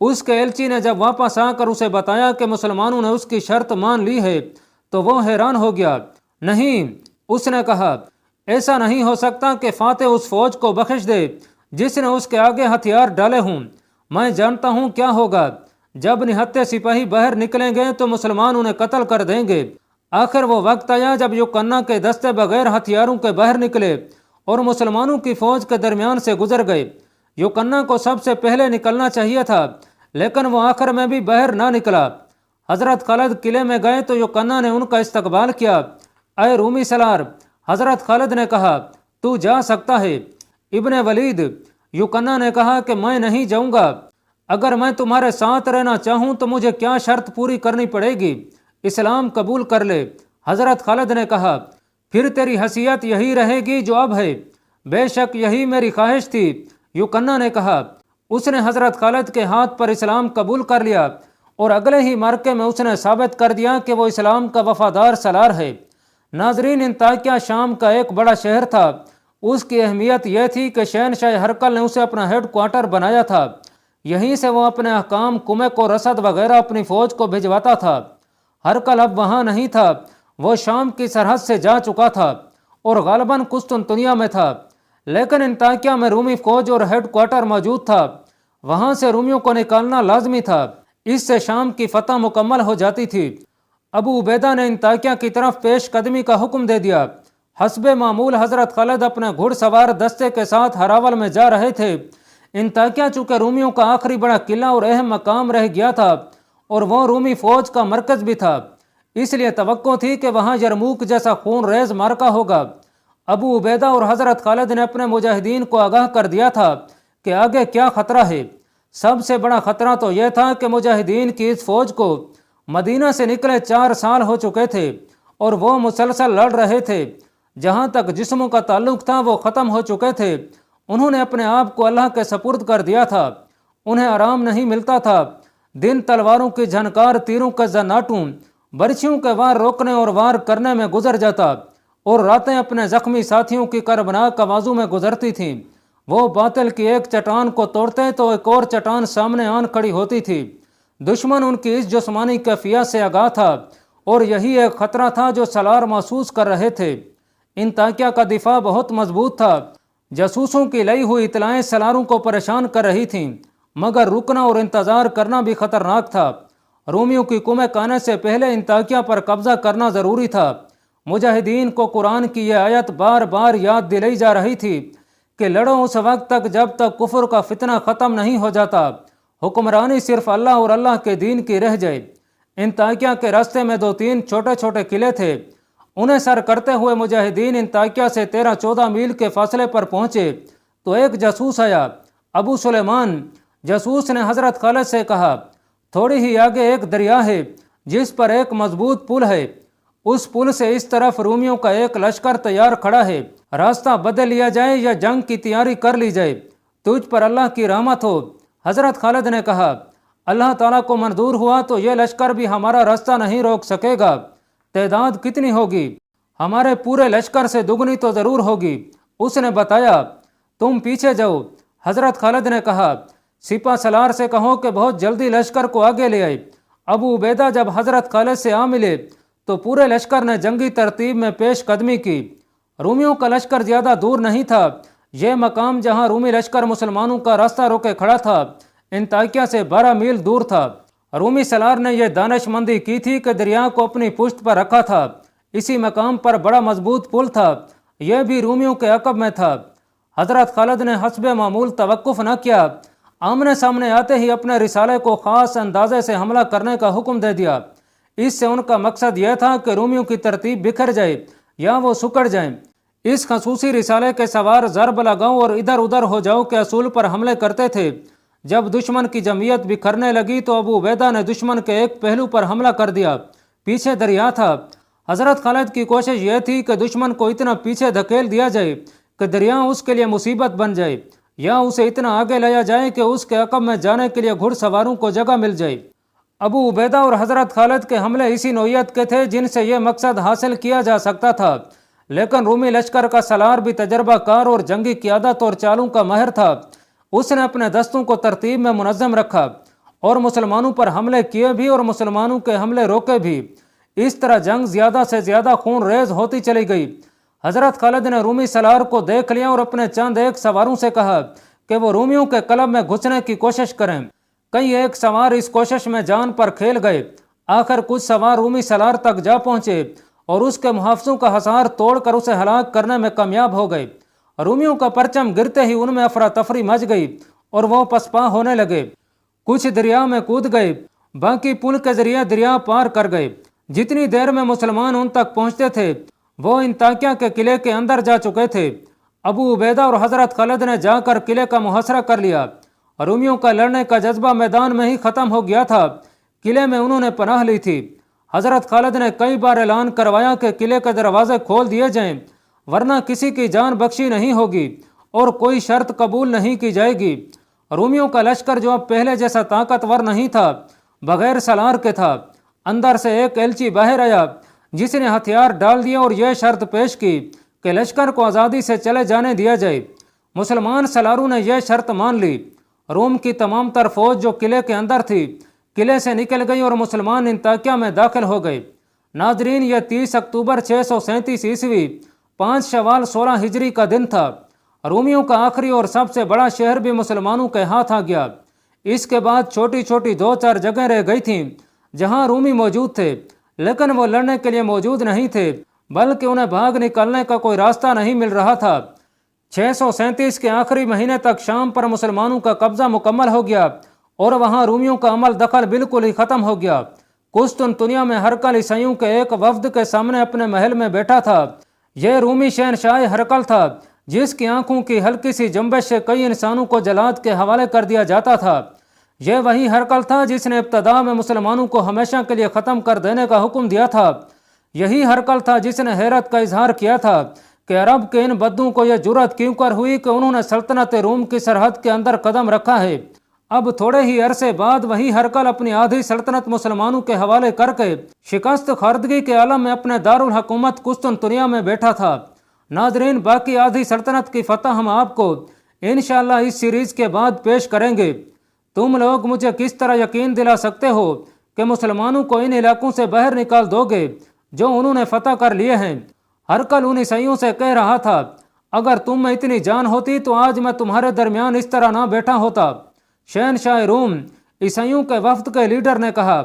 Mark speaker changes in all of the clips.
Speaker 1: اس کے ایلچی نے جب واپس آ کر اسے بتایا کہ مسلمانوں نے اس کی شرط مان لی ہے تو وہ حیران ہو گیا۔ نہیں، اس نے کہا، ایسا نہیں ہو سکتا کہ فاتح اس فوج کو بخش دے جس نے اس کے آگے ہتھیار ڈالے ہوں۔ میں جانتا ہوں کیا ہوگا، جب نہتے سپاہی باہر نکلیں گے تو مسلمان انہیں قتل کر دیں گے۔ آخر وہ وقت آیا جب یوکنہ کے دستے بغیر ہتھیاروں کے باہر نکلے اور مسلمانوں کی فوج کے درمیان سے گزر گئے۔ یوکنہ کو سب سے پہلے نکلنا چاہیے تھا، لیکن وہ آخر میں بھی باہر نہ نکلا۔ حضرت خالد قلعے میں گئے تو یوکنہ نے ان کا استقبال کیا۔ اے رومی سالار، حضرت خالد نے کہا، تو جا سکتا ہے۔ ابن ولید، یوکنہ نے کہا کہ میں نہیں جاؤں گا۔ اگر میں تمہارے ساتھ رہنا چاہوں تو مجھے کیا شرط پوری کرنی پڑے گی؟ اسلام قبول کر لے۔ حضرت خالد نے کہا، پھر تیری حیثیت یہی رہے گی جو اب ہے۔ بے شک یہی میری خواہش تھی، یوکنہ نے کہا۔ اس نے حضرت خالد کے ہاتھ پر اسلام قبول کر لیا اور اگلے ہی معرکے میں اس نے ثابت کر دیا کہ وہ اسلام کا وفادار سالار ہے۔ ناظرین، انطاکیہ شام کا ایک بڑا شہر تھا۔ اس کی اہمیت یہ تھی کہ شہنشاہ ہرقل نے اسے اپنا ہیڈ کوارٹر بنایا تھا۔ یہیں سے وہ اپنے احکام، کمک اور رسد وغیرہ اپنی فوج کو بھجواتا تھا۔ ہرقل اب وہاں نہیں تھا، وہ شام کی سرحد سے جا چکا تھا اور غالباً قسطنطنیہ میں تھا، لیکن انطاکیہ میں رومی فوج اور ہیڈ کوارٹر موجود تھا۔ وہاں سے رومیوں کو نکالنا لازمی تھا، اس سے شام کی فتح مکمل ہو جاتی تھی۔ ابو عبیدہ نے انطاکیہ کی طرف پیش قدمی کا حکم دے دیا۔ حسب معمول حضرت خالد اپنے گھڑ سوار دستے کے ساتھ ہراول میں جا رہے تھے۔ انطاکیہ چونکہ رومیوں کا آخری بڑا قلعہ اور اہم مقام رہ گیا تھا اور وہ رومی فوج کا مرکز بھی تھا، اس لیے توقع تھی کہ وہاں یرموک جیسا خون ریز معرکہ ہوگا۔ ابو عبیدہ اور حضرت خالد نے اپنے مجاہدین کو آگاہ کر دیا تھا کہ آگے کیا خطرہ ہے۔ سب سے بڑا خطرہ تو یہ تھا کہ مجاہدین کی اس فوج کو مدینہ سے نکلے 4 سال ہو چکے تھے اور وہ مسلسل لڑ رہے تھے۔ جہاں تک جسموں کا تعلق تھا وہ ختم ہو چکے تھے۔ انہوں نے اپنے آپ کو اللہ کے سپرد کر دیا تھا۔ انہیں آرام نہیں ملتا تھا۔ دن تلواروں کی جھنکار، تیروں کے زناٹوں، برچھیوں کے وار روکنے اور وار کرنے میں گزر جاتا اور راتیں اپنے زخمی ساتھیوں کی کربناک آوازوں میں گزرتی تھیں۔ وہ باطل کی ایک چٹان کو توڑتے تو ایک اور چٹان سامنے آن کھڑی ہوتی تھی۔ دشمن ان کی اس جسمانی کیفیت سے آگاہ تھا اور یہی ایک خطرہ تھا جو سالار محسوس کر رہے تھے۔ انطاکیہ کا دفاع بہت مضبوط تھا۔ جاسوسوں کی لائی ہوئی اطلاعیں سالاروں کو پریشان کر رہی تھیں، مگر رکنا اور انتظار کرنا بھی خطرناک تھا۔ رومیوں کی کمک آنے سے پہلے انطاکیہ پر قبضہ کرنا ضروری تھا۔ مجاہدین کو قرآن کی یہ آیت بار بار یاد دلائی جا رہی تھی کہ لڑو اس وقت تک جب تک کفر کا فتنہ ختم نہیں ہو جاتا، حکمرانی صرف اللہ اور اللہ کے دین کی رہ جائے۔ انطاکیہ کے راستے میں 2-3 چھوٹے چھوٹے قلعے تھے۔ انہیں سر کرتے ہوئے مجاہدین انطاکیہ سے 13-14 میل کے فاصلے پر پہنچے تو ایک جاسوس آیا، ابو سلیمان۔ جاسوس نے حضرت خالد سے کہا، تھوڑی ہی آگے ایک دریا ہے جس پر ایک مضبوط پل ہے، اس پل سے اس طرف رومیوں کا ایک لشکر تیار کھڑا ہے، راستہ بدل لیا جائے یا جنگ کی تیاری کر لی جائے، تجھ پر اللہ کی رحمت ہو۔ حضرت خالد نے کہا، اللہ تعالیٰ کو منظور ہوا تو یہ لشکر بھی ہمارا راستہ نہیں روک سکے گا۔ تعداد کتنی ہوگی؟ ہمارے پورے لشکر سے دگنی تو ضرور ہوگی۔ اس نے بتایا، تم پیچھے جاؤ۔ حضرت خالد نے کہا، سپہ سالار سے کہو کہ بہت جلدی لشکر کو آگے لے آئے۔ ابو عبیدہ جب حضرت خالد سے آ ملے تو پورے لشکر نے جنگی ترتیب میں پیش قدمی کی۔ رومیوں کا لشکر زیادہ دور نہیں تھا۔ یہ مقام جہاں رومی لشکر مسلمانوں کا راستہ روکے کھڑا تھا انطاکیہ سے 12 میل دور تھا۔ رومی سالار نے یہ دانش مندی کی تھی کہ دریا کو اپنی پشت پر رکھا تھا۔ اسی مقام پر بڑا مضبوط پل تھا، یہ بھی رومیوں کے عقب میں تھا۔ حضرت خالد نے حسب معمول توقف نہ کیا، آمنے سامنے آتے ہی اپنے رسالے کو خاص اندازے سے حملہ کرنے کا حکم دے دیا۔ اس سے ان کا مقصد یہ تھا کہ رومیوں کی ترتیب بکھر جائے یا وہ سکڑ جائیں۔ اس خصوصی رسالے کے سوار ضرب لگاؤ اور ادھر ادھر ہو جاؤ کے اصول پر حملے کرتے تھے۔ جب دشمن کی جمعیت بکھرنے لگی تو ابو عبیدہ نے دشمن کے ایک پہلو پر حملہ کر دیا۔ پیچھے دریا تھا۔ حضرت خالد کی کوشش یہ تھی کہ دشمن کو اتنا پیچھے دھکیل دیا جائے کہ دریا اس کے لیے مصیبت بن جائے یا اسے اتنا آگے لایا جائے کہ اس کے عقب میں جانے کے لیے گھڑ سواروں کو جگہ مل جائے۔ ابو عبیدہ اور حضرت خالد کے حملے اسی نوعیت کے تھے جن سے یہ مقصد حاصل کیا جا سکتا تھا، لیکن رومی لشکر کا سالار بھی تجربہ کار اور جنگی قیادت اور چالوں کا ماہر تھا۔ اس نے اپنے دستوں کو ترتیب میں منظم رکھا اور مسلمانوں پر حملے کیے بھی اور مسلمانوں کے حملے روکے بھی۔ اس طرح جنگ زیادہ سے زیادہ خون ریز ہوتی چلی گئی۔ حضرت خالد نے رومی سالار کو دیکھ لیا اور اپنے چند ایک سواروں سے کہا کہ وہ رومیوں کے قلب میں گھسنے کی کوشش کریں۔ کئی ایک سوار اس کوشش میں جان پر کھیل گئے۔ آخر کچھ سوار رومی سالار تک جا پہنچے اور اس کے محافظوں کا حصار توڑ کر اسے ہلاک کرنے میں کامیاب ہو گئے۔ رومیوں کا پرچم گرتے ہی ان میں افراتفری مچ گئی اور وہ پسپا ہونے لگے۔ کچھ دریا میں کود گئے، باقی پل کے ذریعے دریا پار کر گئے۔ جتنی دیر میں مسلمان ان تک پہنچتے تھے وہ انطاکیہ کے قلعے کے اندر جا چکے تھے۔ ابو عبیدہ اور حضرت خالد نے جا کر قلعے کا محاصرہ کر لیا۔ رومیوں کا لڑنے کا جذبہ میدان میں ہی ختم ہو گیا تھا۔ قلعے میں انہوں نے پناہ لی تھی۔ حضرت خالد نے کئی بار اعلان کروایا کہ قلعے کے دروازے کھول دیے جائیں، ورنہ کسی کی جان بخشی نہیں ہوگی اور کوئی شرط قبول نہیں کی جائے گی۔ رومیوں کا لشکر جو اب پہلے جیسا طاقتور نہیں تھا، بغیر سالار کے تھا۔ اندر سے ایک ایلچی باہر آیا جس نے ہتھیار ڈال دیا اور یہ شرط پیش کی کہ لشکر کو آزادی سے چلے جانے دیا جائے۔ مسلمان سالاروں نے یہ شرط مان لی۔ روم کی تمام تر فوج جو قلعے کے اندر تھی قلعے سے نکل گئی اور مسلمان انطاکیہ میں داخل ہو گئے۔ ناظرین، یہ 30 اکتوبر 637 عیسوی 5 شوال 16 ہجری کا دن تھا۔ رومیوں کا آخری اور سب سے بڑا شہر بھی مسلمانوں کے ہاتھ آ گیا۔ اس کے بعد چھوٹی چھوٹی 2-4 جگہیں رہ گئی تھیں جہاں رومی موجود تھے، لیکن وہ لڑنے کے لیے موجود نہیں تھے، بلکہ انہیں بھاگ نکلنے کا کوئی راستہ نہیں مل رہا تھا۔ 637 کے آخری مہینے تک شام پر مسلمانوں کا قبضہ مکمل ہو گیا اور وہاں رومیوں کا عمل دخل بالکل ہی ختم ہو گیا۔ قسطنطنیہ میں ہرقل عیسائیوں کے ایک وفد کے سامنے اپنے محل میں بیٹھا تھا۔ یہ رومی شہنشاہ ہرقل تھا جس کی آنکھوں کی ہلکی سی جنبش سے کئی انسانوں کو جلاد کے حوالے کر دیا جاتا تھا۔ یہ وہی ہرقل تھا جس نے ابتدا میں مسلمانوں کو ہمیشہ کے لیے ختم کر دینے کا حکم دیا تھا۔ یہی ہرقل تھا جس نے حیرت کا اظہار کیا تھا کہ عرب کے ان بدوں کو یہ جرأت کیوں کر ہوئی کہ انہوں نے سلطنت روم کی سرحد کے اندر قدم رکھا ہے۔ اب تھوڑے ہی عرصے بعد وہی ہرقل اپنی آدھی سلطنت مسلمانوں کے حوالے کر کے شکست خوردگی کے عالم میں اپنے دارالحکومت قسطنطنیہ میں بیٹھا تھا۔ ناظرین، باقی آدھی سلطنت کی فتح ہم آپ کو انشاءاللہ اس سیریز کے بعد پیش کریں گے۔ تم لوگ مجھے کس طرح یقین دلا سکتے ہو کہ مسلمانوں کو ان علاقوں سے باہر نکال دو گے جو انہوں نے فتح کر لیے ہیں؟ ہرقل ان عیسائیوں سے کہہ رہا تھا، اگر تم میں اتنی جان ہوتی تو آج میں تمہارے درمیان اس طرح نہ بیٹھا ہوتا۔ شہنشاہ روم عیسائیوں کے وفد کے لیڈر نے کہا،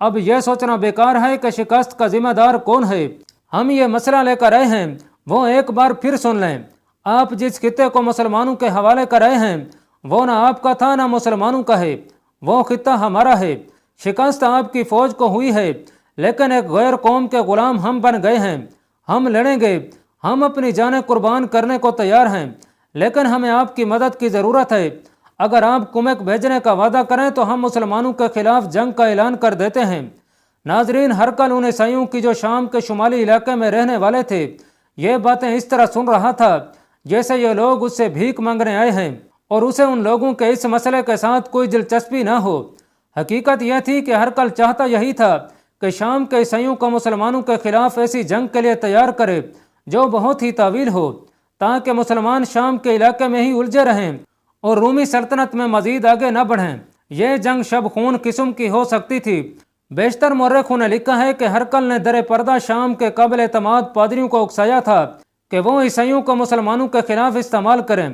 Speaker 1: اب یہ سوچنا بیکار ہے کہ شکست کا ذمہ دار کون ہے۔ ہم یہ مسئلہ لے کر آئے ہیں، وہ ایک بار پھر سن لیں۔ آپ جس خطے کو مسلمانوں کے حوالے کر رہے ہیں وہ نہ آپ کا تھا نہ مسلمانوں کا ہے، وہ خطہ ہمارا ہے۔ شکست آپ کی فوج کو ہوئی ہے، لیکن ایک غیر قوم کے غلام ہم بن گئے ہیں۔ ہم لڑیں گے، ہم اپنی جانیں قربان کرنے کو تیار ہیں، لیکن ہمیں آپ کی مدد کی ضرورت ہے۔ اگر آپ کمک بھیجنے کا وعدہ کریں تو ہم مسلمانوں کے خلاف جنگ کا اعلان کر دیتے ہیں۔ ناظرین، ہرقل ان عیسائیوں کی جو شام کے شمالی علاقے میں رہنے والے تھے یہ باتیں اس طرح سن رہا تھا جیسے یہ لوگ اس سے بھیک مانگنے آئے ہیں اور اسے ان لوگوں کے اس مسئلے کے ساتھ کوئی دلچسپی نہ ہو۔ حقیقت یہ تھی کہ ہرقل چاہتا یہی تھا کہ شام کے عیسائیوں کو مسلمانوں کے خلاف ایسی جنگ کے لیے تیار کرے جو بہت ہی طویل ہو، تاکہ مسلمان شام کے علاقے میں ہی الجھے رہیں اور رومی سلطنت میں مزید آگے نہ بڑھیں۔ یہ جنگ شب خون قسم کی ہو سکتی تھی۔ بیشتر مورخوں نے لکھا ہے کہ ہرقل نے در پردہ شام کے قابل اعتماد پادریوں کو اکسایا تھا کہ وہ عیسائیوں کو مسلمانوں کے خلاف استعمال کریں۔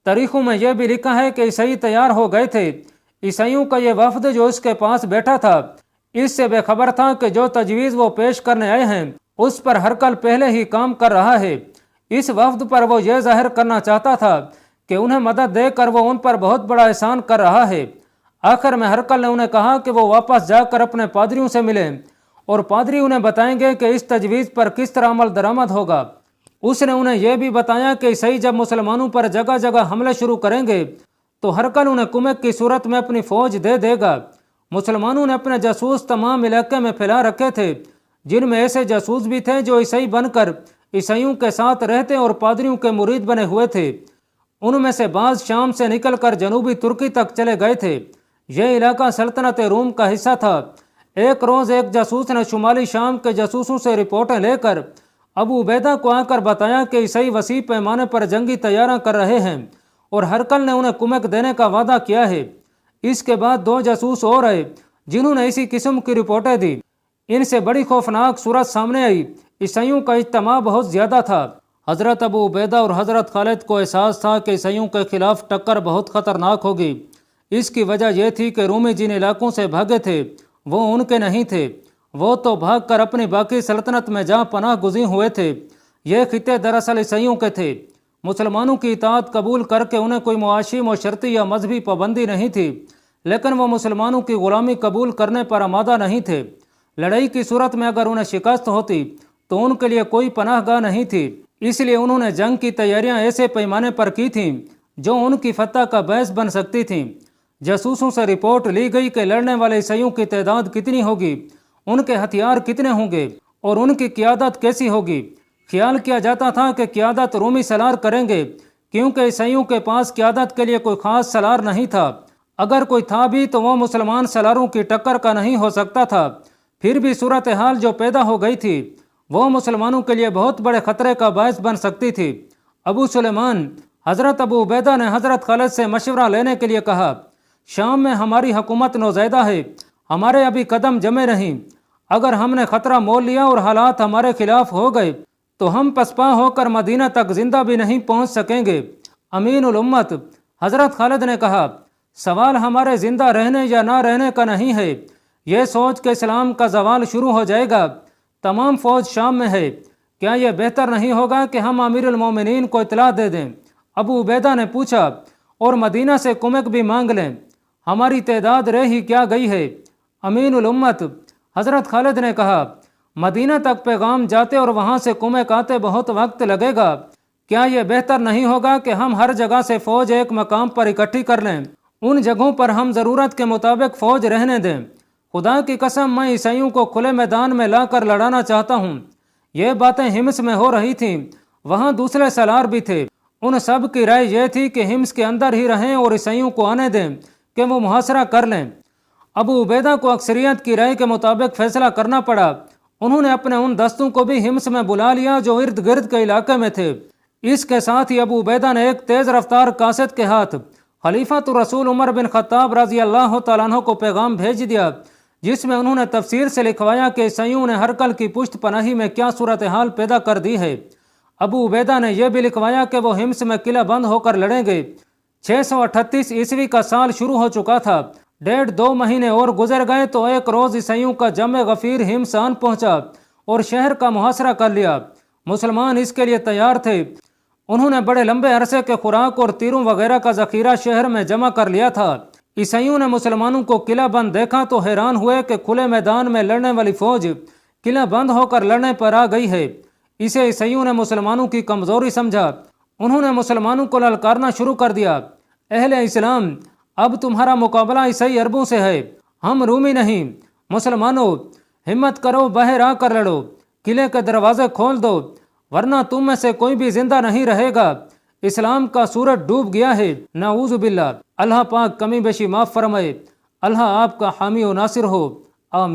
Speaker 1: تاریخوں میں یہ بھی لکھا ہے کہ عیسائی تیار ہو گئے تھے۔ عیسائیوں کا یہ وفد جو اس کے پاس بیٹھا تھا اس سے بے خبر تھا کہ جو تجویز وہ پیش کرنے آئے ہیں اس پر ہرقل پہلے ہی کام کر رہا ہے۔ اس وفد پر وہ یہ ظاہر کرنا چاہتا تھا کہ انہیں مدد دے کر وہ ان پر بہت بڑا احسان کر رہا ہے۔ آخر میں ہرقل نے انہیں کہا کہ وہ واپس جا کر اپنے پادریوں سے ملیں اور پادری انہیں بتائیں گے کہ اس تجویز پر کس طرح عمل درآمد ہوگا۔ اس نے انہیں یہ بھی بتایا کہ عیسائی جب مسلمانوں پر جگہ جگہ حملے شروع کریں گے تو ہرقل انہیں کمک کی صورت میں اپنی فوج دے دے گا۔ مسلمانوں نے اپنے جاسوس تمام علاقے میں پھیلا رکھے تھے، جن میں ایسے جاسوس بھی تھے جو عیسائی بن کر عیسائیوں کے ساتھ رہتے اور پادریوں کے مرید بنے ہوئے تھے۔ ان میں سے بعض شام سے نکل کر جنوبی ترکی تک چلے گئے تھے۔ یہ علاقہ سلطنت روم کا حصہ تھا۔ ایک روز ایک جاسوس نے شمالی شام کے جاسوسوں سے رپورٹیں لے کر ابو عبیدہ کو آ کر بتایا کہ عیسائی وسیع پیمانے پر جنگی تیاریاں کر رہے ہیں اور ہرقل نے انہیں کمک دینے کا وعدہ کیا ہے۔ اس کے بعد 2 جاسوس اور آئے جنہوں نے اسی قسم کی رپورٹیں دی۔ ان سے بڑی خوفناک صورت سامنے آئی۔ عیسائیوں کا اجتماع بہت زیادہ تھا۔ حضرت ابو عبیدہ اور حضرت خالد کو احساس تھا کہ عیسائیوں کے خلاف ٹکر بہت خطرناک ہوگی۔ اس کی وجہ یہ تھی کہ رومی جن علاقوں سے بھاگے تھے وہ ان کے نہیں تھے، وہ تو بھاگ کر اپنی باقی سلطنت میں جا پناہ گزین ہوئے تھے۔ یہ خطے دراصل عیسائیوں کے تھے۔ مسلمانوں کی اطاعت قبول کر کے انہیں کوئی معاشی معاشرتی یا مذہبی پابندی نہیں تھی، لیکن وہ مسلمانوں کی غلامی قبول کرنے پر آمادہ نہیں تھے۔ لڑائی کی صورت میں اگر انہیں شکست ہوتی تو ان کے لیے کوئی پناہ گاہ نہیں تھی، اس لیے انہوں نے جنگ کی تیاریاں ایسے پیمانے پر کی تھیں جو ان کی فتح کا باعث بن سکتی تھیں۔ جاسوسوں سے رپورٹ لی گئی کہ لڑنے والے عیسائیوں کی تعداد کتنی ہوگی، ان کے ہتھیار کتنے ہوں گے اور ان کی قیادت کیسی ہوگی۔ خیال کیا جاتا تھا کہ قیادت رومی سالار کریں گے، کیونکہ عیسائیوں کے پاس قیادت کے لیے کوئی خاص سالار نہیں تھا۔ اگر کوئی تھا بھی تو وہ مسلمان سالاروں کی ٹکر کا نہیں ہو سکتا تھا۔ پھر بھی صورتحال جو پیدا ہو گئی تھی وہ مسلمانوں کے لیے بہت بڑے خطرے کا باعث بن سکتی تھی۔ ابو سلیمان حضرت ابو عبیدہ نے حضرت خالد سے مشورہ لینے کے لیے کہا، شام میں ہماری حکومت نوزائیدہ ہے، ہمارے ابھی قدم جمے نہیں۔ اگر ہم نے خطرہ مول لیا اور حالات ہمارے خلاف ہو گئے تو ہم پسپا ہو کر مدینہ تک زندہ بھی نہیں پہنچ سکیں گے۔ امین الامت حضرت خالد نے کہا، سوال ہمارے زندہ رہنے یا نہ رہنے کا نہیں ہے، یہ سوچ کہ اسلام کا زوال شروع ہو جائے گا، تمام فوج شام میں ہے، کیا یہ بہتر نہیں ہوگا کہ ہم امیر المومنین کو اطلاع دے دیں؟ ابو عبیدہ نے پوچھا، اور مدینہ سے کمک بھی مانگ لیں، ہماری تعداد رہ ہی کیا گئی ہے؟ امین الامت حضرت خالد نے کہا، مدینہ تک پیغام جاتے اور وہاں سے کمک آتے بہت وقت لگے گا، کیا یہ بہتر نہیں ہوگا کہ ہم ہر جگہ سے فوج ایک مقام پر اکٹھی کر لیں، ان جگہوں پر ہم ضرورت کے مطابق فوج رہنے دیں؟ خدا کی قسم میں عیسائیوں کو کھلے میدان میں لا کر لڑانا چاہتا ہوں۔ یہ باتیں ہمس میں ہو رہی تھیں، وہاں دوسرے سالار بھی تھے، ان سب کی رائے یہ تھی کہ ہمس کے اندر ہی رہیں اور عیسائیوں کو آنے دیں کہ وہ محاصرہ کر لیں۔ ابو عبیدہ کو اکثریت کی رائے کے مطابق فیصلہ کرنا پڑا۔ انہوں نے اپنے ان دستوں کو بھی ہمس میں بلا لیا جو ارد گرد کے علاقے میں تھے۔ اس کے ساتھ ہی ابو عبیدہ نے ایک تیز رفتار قاصد کے ہاتھ خلیفۃ الرسول عمر بن خطاب رضی اللہ تعالیٰ عنہ کو پیغام بھیج دیا، جس میں انہوں نے تفصیل سے لکھوایا کہ عیسائیوں نے ہرقل کی پشت پناہی میں کیا صورتحال پیدا کر دی ہے۔ ابو عبیدہ نے یہ بھی لکھوایا کہ وہ ہمس میں قلعہ بند ہو کر لڑیں گے۔ 638 عیسوی کا سال شروع ہو چکا تھا، 1.5-2 مہینے اور گزر گئے تو ایک روز عیسائیوں کا جمع غفیر ہمس آن پہنچا اور شہر کا محاصرہ کر لیا۔ مسلمان اس کے لیے تیار تھے۔ انہوں نے بڑے لمبے عرصے کے خوراک اور تیروں وغیرہ کا ذخیرہ شہر میں جمع کر لیا تھا۔ عیسائیوں نے مسلمانوں کو قلعہ بند دیکھا تو حیران ہوئے کہ کھلے میدان میں لڑنے والی فوج قلعہ بند ہو کر لڑنے پر آ گئی ہے۔ اسے عیسائیوں نے مسلمانوں کی کمزوری سمجھا۔ انہوں نے مسلمانوں کو للکارنا شروع کر دیا، اہل اسلام، اب تمہارا مقابلہ عیسائی عربوں سے ہے، ہم رومی نہیں۔ مسلمانوں، ہمت کرو، باہر آ کر لڑو، قلعے کے دروازے کھول دو، ورنہ تم میں سے کوئی بھی زندہ نہیں رہے گا۔ اسلام کا سورج ڈوب گیا ہے، نعوذ باللہ۔ اللہ پاک کمی بیشی معاف فرمائے۔ اللہ آپ کا حامی و ناصر ہو، آمین۔